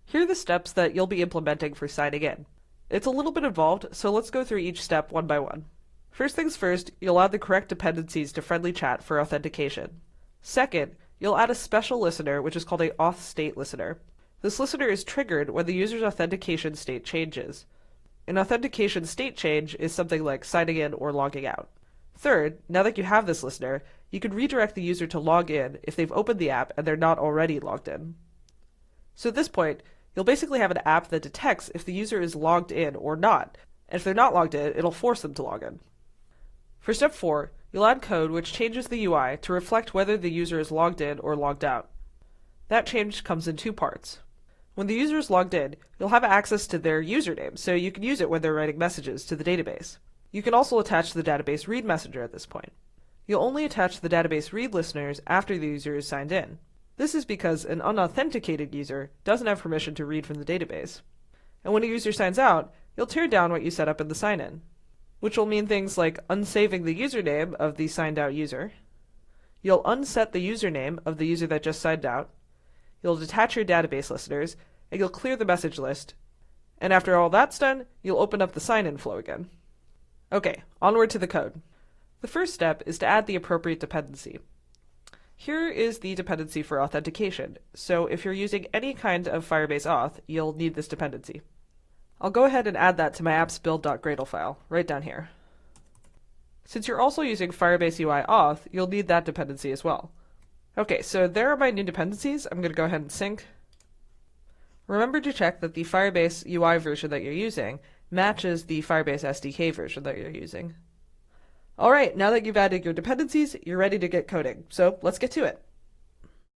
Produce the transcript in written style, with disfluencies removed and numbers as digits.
Here are the steps that you'll be implementing for signing in. It's a little bit involved, so let's go through each step one by one. First things first, you'll add the correct dependencies to friendly chat for authentication. Second, you'll add a special listener, which is called a auth state listener. This listener is triggered when the user's authentication state changes. An authentication state change is something like signing in or logging out. Third, now that you have this listener, you can redirect the user to log in if they've opened the app and they're not already logged in. So at this point, you'll basically have an app that detects if the user is logged in or not, and if they're not logged in, it'll force them to log in. For step 4, you'll add code which changes the UI to reflect whether the user is logged in or logged out. That change comes in two parts. When the user is logged in, you'll have access to their username, so you can use it when they're writing messages to the database. You can also attach the database read messenger at this point. You'll only attach the database read listeners after the user is signed in. This is because an unauthenticated user doesn't have permission to read from the database. And when a user signs out, you'll tear down what you set up in the sign-in, which will mean things like unsaving the username of the signed out user. You'll unset the username of the user that just signed out. You'll detach your database listeners, and you'll clear the message list. And after all that's done, you'll open up the sign-in flow again. Okay, onward to the code. The first step is to add the appropriate dependency. Here is the dependency for authentication, so if you're using any kind of Firebase auth, you'll need this dependency. I'll go ahead and add that to my appsbuild.gradle file, right down here. Since you're also using Firebase UI auth, you'll need that dependency as well. Okay, so there are my new dependencies. I'm going to go ahead and sync. Remember to check that the Firebase UI version that you're using matches the Firebase SDK version that you're using. Alright, now that you've added your dependencies, you're ready to get coding, so let's get to it.